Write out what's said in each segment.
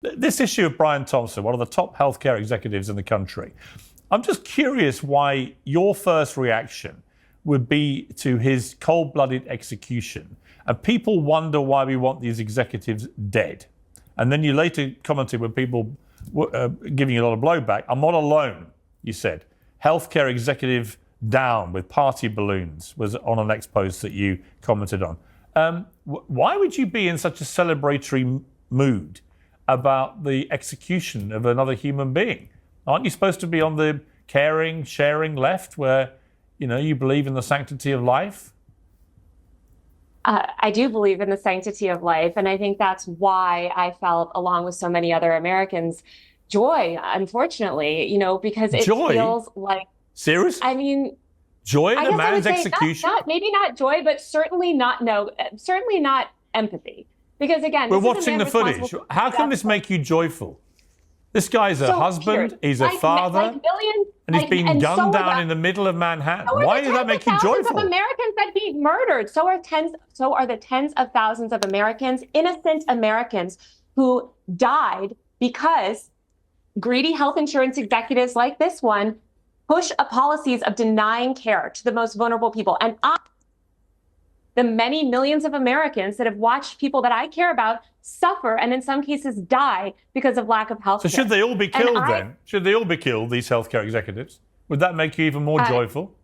This issue of Brian Thompson, one of the top healthcare executives in the country, I'm just curious why your first reaction would be to his cold-blooded execution. And people wonder why we want these executives dead. And then you later commented when people were giving you a lot of blowback, I'm not alone, you said. Healthcare executive down with party balloons was on an X post that you commented on. Why would you be in such a celebratory mood about the execution of another human being? Aren't you supposed to be on the caring, sharing left where, you believe in the sanctity of life? I do believe in the sanctity of life. And I think that's why I felt, along with so many other Americans, joy, unfortunately, because it feels like... Serious? I mean... Joy in a man's execution? Maybe not joy, but certainly not empathy. Because again, we're watching the footage. How can this make you joyful? This guy's a husband, he's a father, and he's being gunned down in the middle of Manhattan. Why does that make you joyful? Thousands of Americans that be murdered. So are the tens of thousands of Americans, innocent Americans, who died because greedy health insurance executives like this one push policies of denying care to the most vulnerable people. And the many millions of Americans that have watched people that I care about suffer and in some cases die because of lack of health care. So should they all be killed then? Should they all be killed, these healthcare executives? Would that make you even more joyful?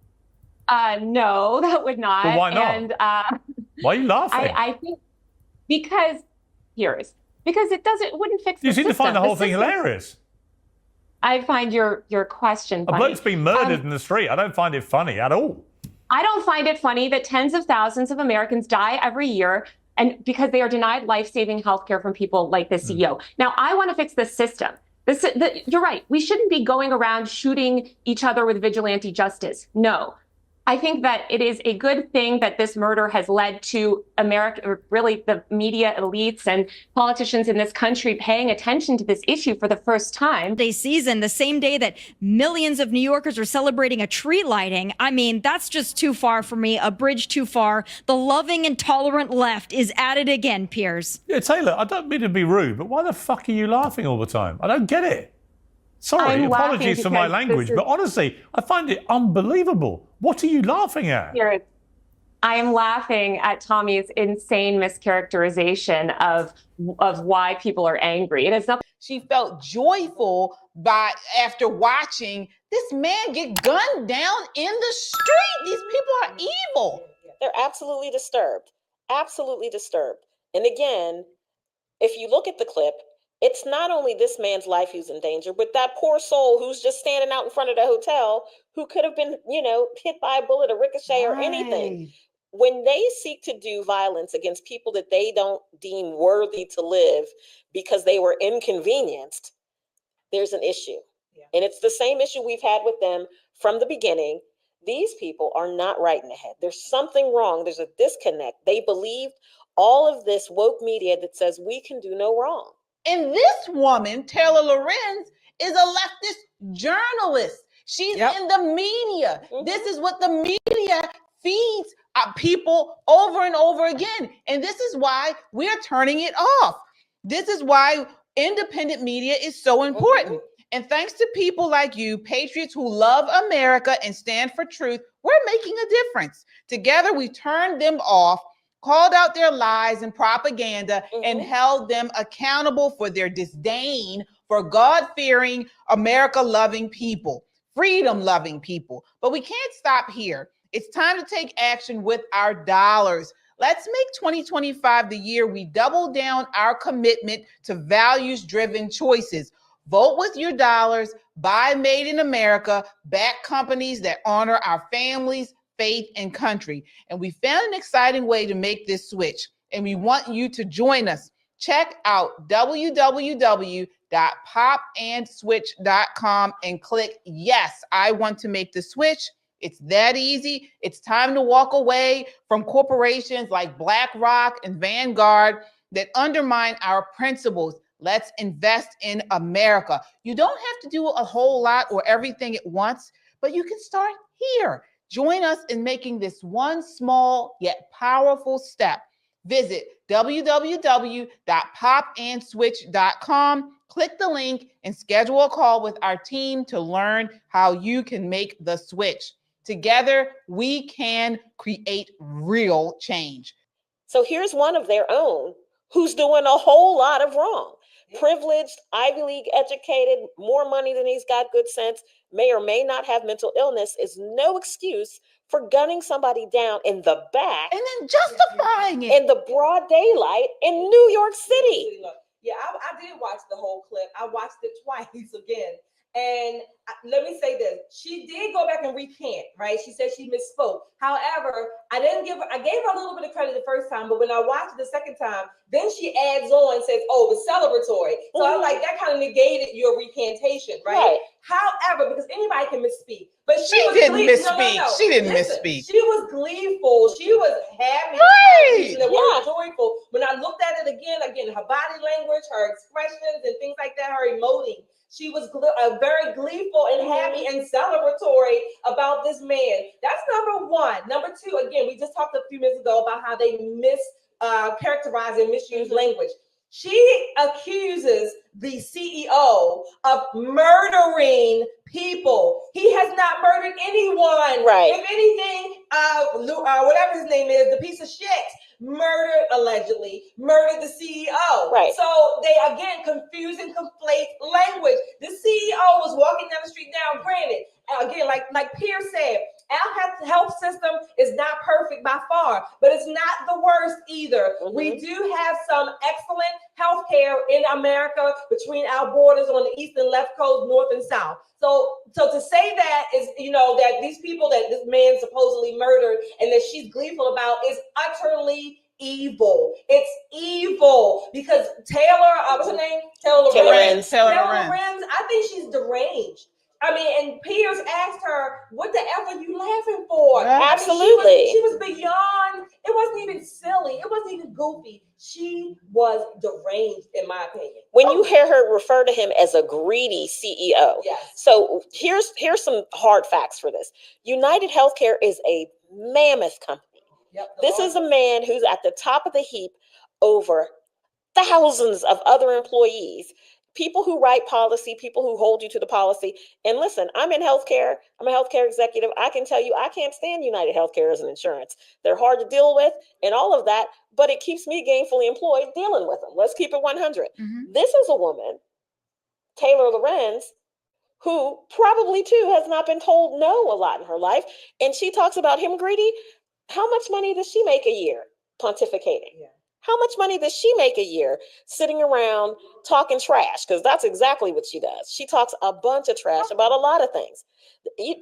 No, that would not. But why not? And, why are you laughing? I think because it wouldn't fix the system. You seem to find the whole thing hilarious. I find your question funny. A bloke's been murdered in the street. I don't find it funny at all. I don't find it funny that tens of thousands of Americans die every year and because they are denied life-saving health care from people like the CEO. Now, I want to fix the system. You're right. We shouldn't be going around shooting each other with vigilante justice. No. I think that it is a good thing that this murder has led to America, or really the media elites and politicians in this country paying attention to this issue for the first time. Season, the same day that millions of New Yorkers are celebrating a tree lighting. I mean, that's just too far for me, a bridge too far. The loving and tolerant left is at it again, Piers. Yeah, Taylor, I don't mean to be rude, but why the fuck are you laughing all the time? I don't get it. Sorry, apologies for my language, but honestly, I find it unbelievable. What are you laughing at? I am laughing at Tommy's insane mischaracterization of why people are angry. It is not. She felt joyful after watching this man get gunned down in the street. These people are evil. They're absolutely disturbed. Absolutely disturbed. And again, if you look at the clip, it's not only this man's life who's in danger, but that poor soul who's just standing out in front of the hotel who could have been, hit by a bullet, a ricochet, or anything. When they seek to do violence against people that they don't deem worthy to live because they were inconvenienced, there's an issue. Yeah. And it's the same issue we've had with them from the beginning. These people are not right in the head. There's something wrong. There's a disconnect. They believed all of this woke media that says we can do no wrong. And this woman, Taylor Lorenz, is a leftist journalist. She's in the media. Mm-hmm. This is what the media feeds people over and over again. And this is why we're turning it off. This is why independent media is so important. Mm-hmm. And thanks to people like you, patriots who love America and stand for truth, we're making a difference. Together, we turned them off, called out their lies and propaganda, and held them accountable for their disdain for God-fearing, America-loving people, freedom-loving people. But we can't stop here. It's time to take action with our dollars. Let's make 2025 the year we double down our commitment to values-driven choices. Vote with your dollars, buy Made in America, back companies that honor our families, faith, and country. And we found an exciting way to make this switch, and we want you to join us. Check out www.popandswitch.com and click yes, I want to make the switch. It's that easy. It's time to walk away from corporations like BlackRock and Vanguard that undermine our principles. Let's invest in America. You don't have to do a whole lot or everything at once, but you can start here. Join us in making this one small yet powerful step. Visit www.popandswitch.com. Click the link and schedule a call with our team to learn how you can make the switch. Together, we can create real change. So here's one of their own who's doing a whole lot of wrong. Privileged, Ivy League educated, more money than he's got, good sense, may or may not have mental illness, is no excuse for gunning somebody down in the back and then justifying it in the broad daylight in New York City. Yeah, I did watch the whole clip. I watched it twice again. And let me say this. She did go back and recant, right? She said she misspoke. However, I gave her a little bit of credit the first time, but when I watched it the second time, then she adds on and says, oh, the celebratory. So I'm like, that kind of negated your recantation, right? However, because anybody can misspeak. But she didn't misspeak. No. She didn't misspeak. She was gleeful. She was happy. Right. The word joyful. When I looked at it again, her body language, her expressions and things like that, her emoting, she was very gleeful and happy and celebratory about this man. That's number one. Number two, again, we just talked a few minutes ago about how they characterize and misuse language. She accuses the CEO of murdering people. He has not murdered anyone. Right. If anything, whatever his name is, the piece of shit, allegedly murdered the CEO. Right. So they again confuse and conflate language. The CEO was walking down the street. Now, granted, again, like Piers said, our health system is not perfect by far, but it's not the worst either. Mm-hmm. We do have some excellent healthcare in America between our borders on the east and left coast, north and south. So to say that is, that these people that this man supposedly murdered and that she's gleeful about is utterly evil. It's evil because Taylor, what's her name? Taylor Lorenz. I think she's deranged. And Piers asked her, what the F are you laughing for? Yeah. Absolutely. She was beyond, it wasn't even silly. It wasn't even goofy. She was deranged, in my opinion. When you hear her refer to him as a greedy CEO. Yes. So here's some hard facts for this. UnitedHealthcare is a mammoth company. Yep, this is a man who's at the top of the heap over thousands of other employees. People who write policy, people who hold you to the policy. And listen, I'm in healthcare. I'm a healthcare executive. I can tell you, I can't stand UnitedHealthcare as an insurance. They're hard to deal with and all of that, but it keeps me gainfully employed dealing with them. Let's keep it 100. Mm-hmm. This is a woman, Taylor Lorenz, who probably too has not been told no a lot in her life. And she talks about him greedy. How much money does she make a year pontificating? Yeah. How much money does she make a year sitting around talking trash? Because that's exactly what she does. She talks a bunch of trash about a lot of things.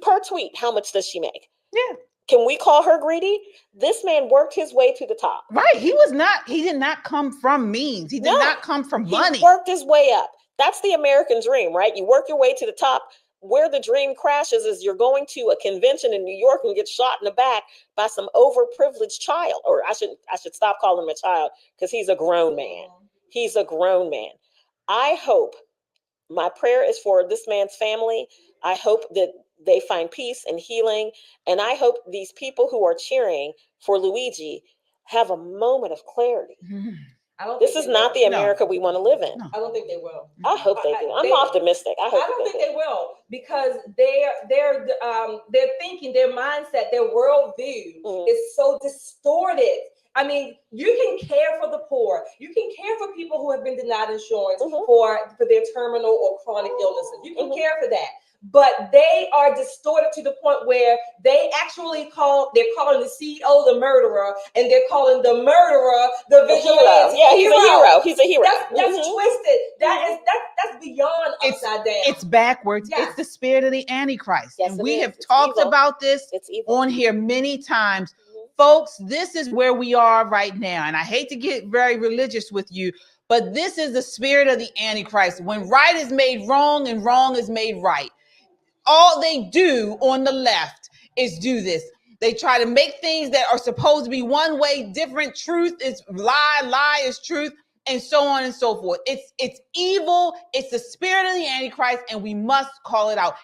Per tweet, how much does she make? Yeah. Can we call her greedy? This man worked his way to the top. Right. He did not come from means. He did not come from money. He worked his way up. That's the American dream, right? You work your way to the top. Where the dream crashes is you're going to a convention in New York and get shot in the back by some overprivileged child. Or I should stop calling him a child because he's a grown man. He's a grown man. I hope, my prayer is for this man's family. I hope that they find peace and healing. And I hope these people who are cheering for Luigi have a moment of clarity. Mm-hmm. This is not the America we want to live in. No. I don't think they will. I hope they do. I'm optimistic. I don't think they will because they're thinking, their mindset, their worldview is so distorted. You can care for the poor. You can care for people who have been denied insurance for their terminal or chronic illnesses. You can care for that. But they are distorted to the point where they're calling the CEO the murderer, and they're calling the murderer the vigilante. Yeah, he's a hero. He's a hero. That's twisted. That's beyond upside down. It's backwards. Yes. It's the spirit of the Antichrist. Yes, and we have talked about this on here many times. Folks, this is where we are right now. And I hate to get very religious with you, but this is the spirit of the Antichrist. When right is made wrong and wrong is made right. All they do on the left is do this. They try to make things that are supposed to be one way different. Truth is lie, lie is truth, and so on and so forth. It's evil. It's the spirit of the Antichrist, and we must call it out.